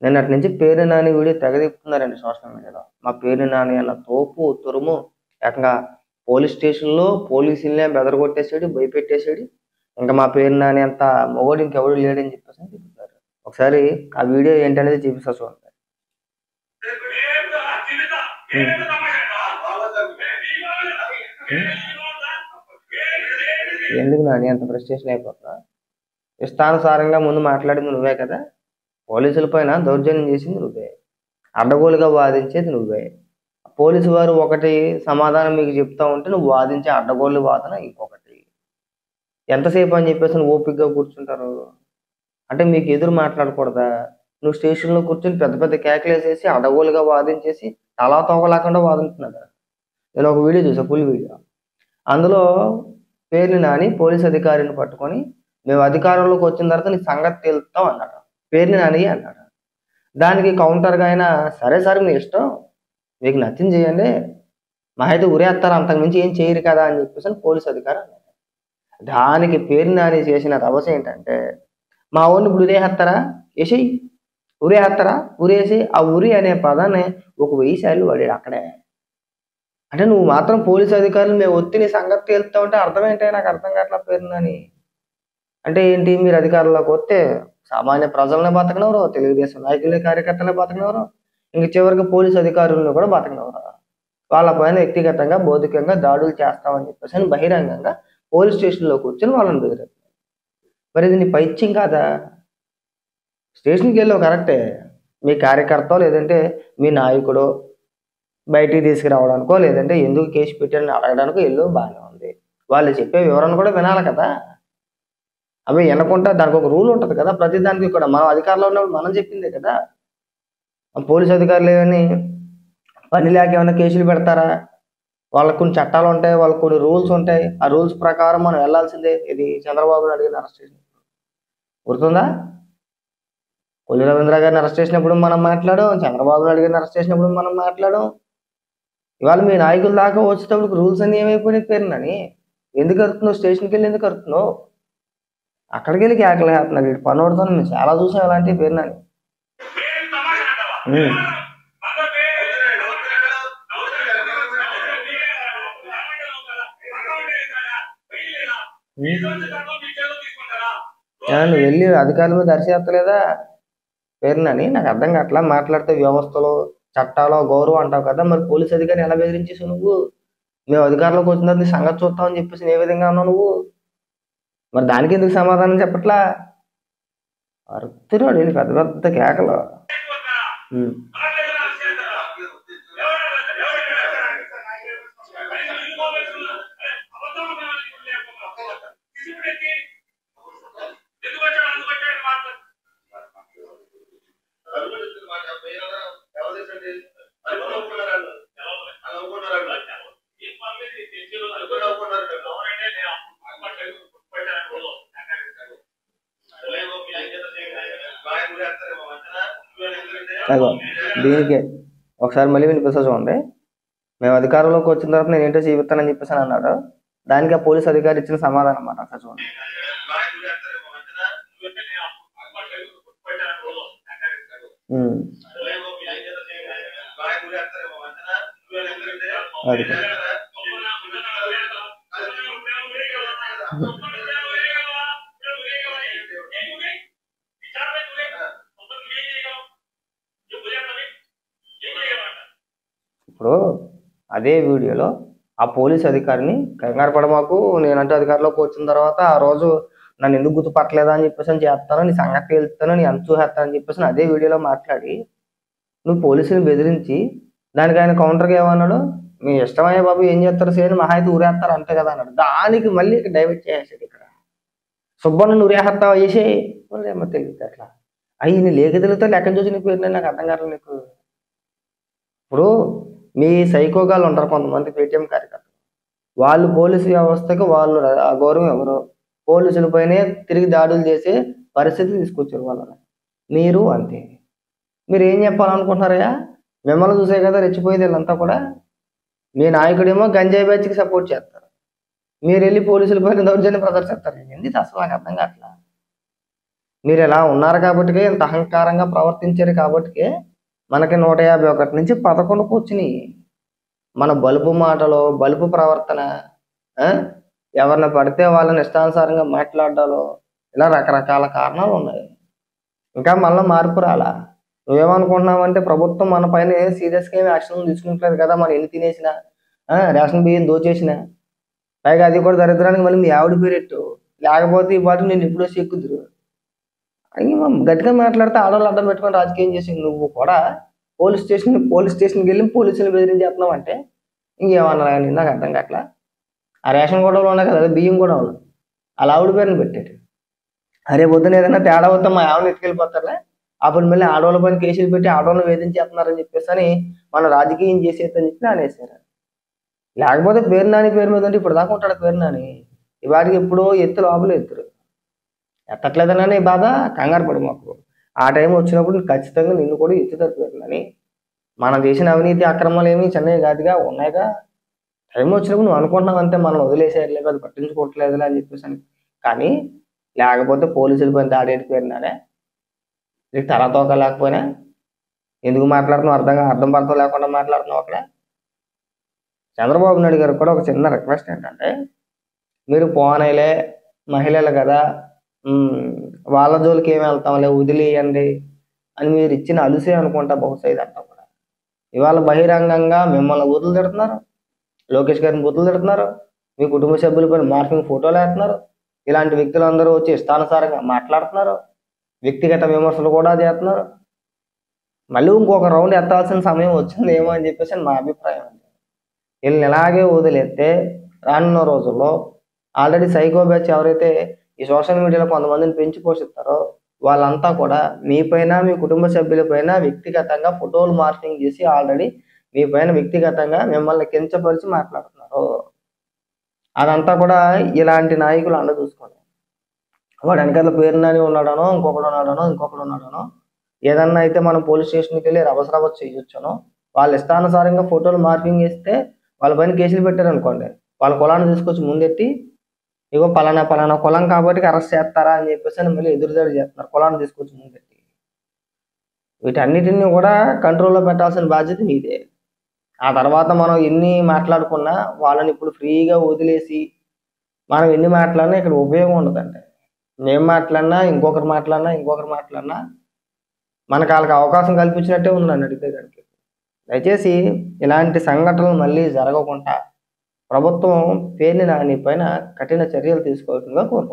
నిన్నటి నుంచి పేరు నాని వీడియో తెగ తిప్పుతున్నారండి సోషల్ మీడియాలో. మా పేరు నాని అన్న తోపు, తురుము ఏకంగా పోలీస్ స్టేషన్‌లో పోలీసులనే బెదరగొట్టేసాడు, భయపెట్టేసాడు. ఇంక మా పేరు నాని అంత మొగోడు ఇంకెవడు లేడని చెప్పేసని చెప్తున్నారు. ఒకసారి ఆ వీడియో ఏంటనేది చూపిస్తా చూడండి. ఎందుకు నాని అంత ఫ్రస్ట్రేషన్ అయిపోతున్నా? ఇష్టానుసారంగా ముందు మాట్లాడింది నువ్వే కదా! పోలీసుల పైన దౌర్జన్యం చేసింది నువ్వే. అడ్డగోలుగా వాదించేది నువ్వే. పోలీసు వారు ఒకటి సమాధానం మీకు చెప్తా ఉంటే నువ్వు వాదించే అడ్డగోలు వాదన ఇంకొకటి. ఎంతసేపు అని చెప్పేసి నువ్వు ఓపికగా కూర్చుంటారు? అంటే మీకు ఎదురు మాట్లాడకూడదా? నువ్వు స్టేషన్‌లో కూర్చొని పెద్ద పెద్ద కేకలేసేసి అడ్డగోలుగా వాదించేసి తలా తోక లేకుండా వాదింటున్నాడు. నేను ఒక వీడియో చూసా ఫుల్ వీడియో. అందులో పేర్ని నాని పోలీస్ అధికారిని పట్టుకొని మేము అధికారంలోకి వచ్చిన తర్వాత నీ సంగతి తేలుస్తాం అన్నాడు. పేర్ని నాని అన్నాడు. దానికి కౌంటర్‌గా ఆయన సరే సార్ మీ ఇష్టం. మీకు నచ్చింది చేయండి. మహా అయితే ఉరేత్తారు అంతకు మించి ఏం చేయరు కదా అని చెప్పేసని పోలీస్ అధికారి అన్నాడు. దానికి పేర్ని నాని చేసిన రభస ఏంటంటే మా వోడిని ఇప్పుడు ఉరేహేత్తారా? ఏసేయి. ఉరేహేత్తారా? ఉరేసి ఆ ఉరి అనే పదాన్ని ఒక 1000 సార్లు వాడాడు అక్కడే. అంటే నువ్వు మాత్రం పోలీస్ అధికారులు మేము వచ్చి నీ సంగతి తేలుస్తా ఉంటే అర్థం ఏంటి? నాకు అర్థం కావట్లా పేర్ని నాని. అంటే ఏంటి మీరు అధికారంలోకి వస్తే సామాన్య ప్రజల్ని బతకనివ్వరు, తెలుగుదేశం నాయకుల్ని, కార్యకర్తల్ని బతకనివ్వరు, ఇంక చివరికి పోలీస్ అధికారులను కూడా బతకనివ్వరు. వాళ్ళ పైన వ్యక్తిగతంగా, భౌతికంగా దాడులు చేస్తామని చెప్పేసని బహిరంగంగా పోలీస్ స్టేషన్‌లో కూర్చొని వాళ్ళని బెదిరిస్తున్నారు. మరి ఇది నీ పైత్యం కాదా? స్టేషన్‌కెళ్ళావు కరెక్టే. మీ కార్యకర్తో లేదంటే మీ నాయకుడో బయటికి తీసుకురావడానికో లేదంటే ఎందుకు కేసు పెట్టారని అడగడానికో ఎళ్ళావు బానే ఉంది. వాళ్ళు చెప్పే వివరణ కూడా వినాలి కదా! అవి వినకుండా దానికి ఒక రూల్ ఉంటది కదా! ప్రతి దానికి కూడా మనం అధికారంలో ఉన్నప్పుడు మనం చెప్పిందే కదా! పోలీస్ అధికారులు ఏమని పని లేక ఏమైనా కేసులు పెడతారా? వాళ్ళకి కొన్ని చట్టాలుంటాయి. వాళ్ళకి కొన్ని రూల్స్ ఉంటాయి. ఆ రూల్స్ ప్రకారం మనం వెళ్ళాల్సిందే. ఇది చంద్రబాబు నాయుడు గారిని అరెస్ట్ చేసినప్పుడు. గుర్తుందా? కొల్లు రవీంద్ర గారిని అరెస్ట్ చేసినప్పుడు మనం మాట్లాడాం. చంద్రబాబు నాయుడు గారిని అరెస్ట్ చేసినప్పుడు మనం మాట్లాడాం. ఇవాళ మీ నాయకుల దాకా వచ్చేటప్పటికి రూల్స్ అన్నీ ఏమైపోయినాయి పేరునని? ఎందుకు అరుస్తున్నావు? స్టేషన్‌కెళ్ళి ఎందుకు అరుస్తున్నావు? అక్కడికెళ్ళి కేకలేస్తున్నాడు. ఈడు పనోడితోని మేము చాలా చూసాం ఇలాంటివి పేరునని. హ్మ్. నువ్వు వెళ్ళి అధికారుల మీద అరిచేత్తలేదా పేరునని? నాకు అర్థం కావట్లా. మాట్లాడితే వ్యవస్థలో, చట్టాలో గౌరవం అంటావు కదా! మరి పోలీస్ అధికారిని ఎలా బెదిరించేసావు నువ్వు? మేము అధికారంలోకి వచ్చిన తర్వాత నీ సంగతి చూస్తామని చెప్పేసి ఏ విధంగా అన్నావు నువ్వు? మరి దానికి ఎందుకు సమాధానం చెప్పట్లా? అరుస్తున్నాడు ఈడు పెద్ద పెద్ద కేకలు. హ్మ్. అగో దీనికే ఒకసారి మళ్ళీ వినిపిస్తా చూడండి. మేము అధికారంలోకి వచ్చిన తర్వాత నేను ఏంటో చూపిస్తానని చెప్పేసి అన్నాడు. దానికి ఆ పోలీస్ అధికారి ఇచ్చిన సమాధానం అన్నమాట. ఒకసారి చూడండి. అది ఇప్పుడు అదే వీడియోలో ఆ పోలీస్ అధికారిని కంగారు పడమాకు, నేనంటే అధికారంలోకి వచ్చిన తర్వాత ఆ రోజు నన్ను ఎందుకు గుర్తుపట్టలేదా అని చెప్పేసి అని చేస్తాను, నీ సంగతి తేలుస్తాను, నీ అంచు చేస్తాను అని చెప్పేసి అదే వీడియోలో మాట్లాడి నువ్వు పోలీసుని బెదిరించి దానికి ఆయన కౌంటర్గా ఏమన్నాడు? మీ ఇష్టమయ్యే బాబు ఏం చేస్తారు చేయని మహా అయితే ఊరేస్తారు అంతే కదా అన్నాడు. దానికి మళ్ళీ డైవర్ట్ చేసేసాడు ఇక్కడ. సుబ్బన్న ఊరేస్తావా వేసే ఏమో తెలియదు అట్లా అవి నీ లేక తెలుగుతా లెక్కన చూసి నీ పేరు నాకు అర్థం కావట్లేదు నీకు. ఇప్పుడు మీ సైకోగాళ్ళు ఉంటారు కొంతమంది పేటీఎం కార్యకర్తలు, వాళ్ళు పోలీసు వ్యవస్థకు వాళ్ళు ఆ గౌరవం ఎవరు? పోలీసుల పైనే తిరిగి దాడులు చేసే పరిస్థితి తీసుకొచ్చారు వాళ్ళని. మీరు అంతే. మీరు ఏం చెప్పాలనుకుంటున్నారయ్యా? మిమ్మల్ని చూసే కదా రెచ్చిపోయేది వీళ్ళంతా కూడా. మీ నాయకుడేమో గంజాయి బ్యాచ్కి సపోర్ట్ చేస్తారు, మీరు వెళ్ళి పోలీసుల పైన దౌర్జన్యం ప్రదర్శిస్తారు. ఎందుకు అసలు నాకు అర్థం కావట్లా. మీరు ఇలా ఉన్నారు కాబట్టికే, ఇంత అహంకారంగా ప్రవర్తించారు కాబట్టికే మనకి 151 నుంచి 11కు వచ్చినాయి. మన బలుపు మాటలు, బలుపు ప్రవర్తన, ఆ? ఎవరిని పడితే వాళ్ళని ఇష్టానుసారంగా మాట్లాడాలో, ఇలా రకరకాల కారణాలు ఉన్నాయి. ఇంకా మళ్ళీ మార్పు రాలా. నువ్వేమనుకుంటున్నావంటే ప్రభుత్వం మన పైన సీరియస్గా ఏమి యాక్షన్ తీసుకుంటలేదు కదా, మనం ఎన్ని తినేసినా, రేషన్ బియ్యం దోచేసినా, పైగా అది కూడా దరిద్రానికి మళ్ళీ మీ ఆవిడ పేరెట్టు, లేకపోతే ఈ పాటు నేను ఎప్పుడో చెక్కుదురు అని గట్టిగా మాట్లాడితే ఆడవాళ్ళు అడ్డం పెట్టుకొని రాజకీయం చేసి నువ్వు కూడా పోలీస్ స్టేషన్కి వెళ్ళి పోలీసులు బెదిరించేస్తున్నావు అంటే ఇంకేమన్నా కానీ నాకు అర్థం కావట్లా. ఆ రేషన్ గొడవలు ఉన్నాయి కదా, బియ్యం గొడవలు, అలా ఆవిడ పేరుని పెట్టాడు. అరే పొద్దున ఏదైనా తేడా వస్తే మా ఆవిడని ఎత్తుకెళ్ళిపోతారులే, అప్పుడు మళ్ళీ ఆడవాళ్ళ పైన కేసులు పెట్టి ఆడవాళ్ళని వేధించేస్తున్నారని చెప్పేసి అని మన రాజకీయం చేసేదని చెప్పి అనేసారు. లేకపోతే పేరు నాని పేరు మీద ఉంటే ఇప్పుడు దాకా ఉంటాడు పేరు నాని. ఇవాడికి ఎప్పుడో ఎత్తు లోపల ఎత్తురు ఎత్తట్లేదనని బాధ, కంగారు పడి మాకు ఆ టైం వచ్చినప్పుడు ఖచ్చితంగా నిన్ను కూడా ఎత్తుతారు పేరు నాని. మనం చేసిన అవినీతి అక్రమాలు ఏమి చిన్నవి కాదుగా, ఉన్నాయిగా. టైం వచ్చినప్పుడు నువ్వు అనుకుంటున్నావు అంతే, మనం వదిలేసేయట్లేదు, అది పట్టించుకోవట్లేదులే అని చెప్పేసి అని. కానీ లేకపోతే పోలీసుల పైన దాడేటి పేరు నానే. నీకు తల తోక లేకపోయినా ఎందుకు మాట్లాడుతున్నావు అర్థం పడతావు లేకుండా మాట్లాడుతున్నావు అక్కడ. చంద్రబాబు నాయుడు గారికి కూడా ఒక చిన్న రిక్వెస్ట్ ఏంటంటే, మీరు పోనైలే మహిళలు కదా, వాళ్ళ జోలికి ఏమి వెళ్తాంలే వదిలేయండి అని మీరు ఇచ్చిన అలుసే అనుకుంటా బహుశా ఇదంతా కూడా. ఇవాళ బహిరంగంగా మిమ్మల్ని బూతులు తిడుతున్నారు, లోకేష్ గారిని బూతులు తిడుతున్నారు, మీ కుటుంబ సభ్యులపైన మార్పింగ్ ఫోటోలు వేస్తున్నారు, ఇలాంటి వ్యక్తులందరూ వచ్చి ఇష్టానుసారంగా మాట్లాడుతున్నారు, వ్యక్తిగత విమర్శలు కూడా చేస్తున్నారు. మళ్ళీ ఇంకొక రౌండ్ ఎత్తాల్సిన సమయం వచ్చింది ఏమో అని చెప్పేసి మా అభిప్రాయం అండి. వీళ్ళని ఇలాగే వదిలేస్తే రానున్న రోజుల్లో ఆల్రెడీ సైకో బ్యాచ్ ఎవరైతే ఈ సోషల్ మీడియాలో కొంతమందిని పెంచి పోషిస్తారో వాళ్ళంతా కూడా మీపైన, మీ కుటుంబ సభ్యులపైన వ్యక్తిగతంగా ఫోటోలు మార్పింగ్ చేసి ఆల్రెడీ మీ పైన వ్యక్తిగతంగా మిమ్మల్ని కించపరిచి మాట్లాడుతున్నారు. అదంతా కూడా ఇలాంటి నాయకులు అండ చూసుకోండి. వాడు వెనకాల పేరు నాని ఉన్నాడనో, ఇంకొకడు ఉన్నాడనో ఏదన్నా అయితే మనం పోలీస్ స్టేషన్కి వెళ్ళి రభస చేయొచ్చునో, వాళ్ళ ఇష్టానుసారంగా ఫోటోలు మార్పింగ్ చేస్తే వాళ్ళ పైన కేసులు పెట్టారనుకోండి, వాళ్ళ కులాన్ని తీసుకొచ్చి ముందెట్టి ఇగో పలానా కులం కాబట్టి అరెస్ట్ చేస్తారా అని చెప్పేసి అని మళ్ళీ ఎదురుదాడి చేస్తున్నారు, కులాన్ని తీసుకొచ్చి ముందెట్టి. వీటన్నిటిని కూడా కంట్రోల్లో పెట్టాల్సిన బాధ్యత మీదే. ఆ తర్వాత మనం ఎన్ని మాట్లాడుకున్నా వాళ్ళని ఇప్పుడు ఫ్రీగా వదిలేసి మనం ఎన్ని మాట్లాడినా ఇక్కడ ఉపయోగం ఉండదండి. మేము మాట్లాడినా, ఇంకొకరు మాట్లాడినా మనకు వాళ్ళకి అవకాశం కల్పించినట్టే ఉంది నన్ను అడిగితే కనుక. దయచేసి ఇలాంటి సంఘటనలు మళ్ళీ జరగకుండా ప్రభుత్వం పేర్ని నాని పైన కఠిన చర్యలు తీసుకోవాల్సిందిగా కోరుకుంటున్నాను.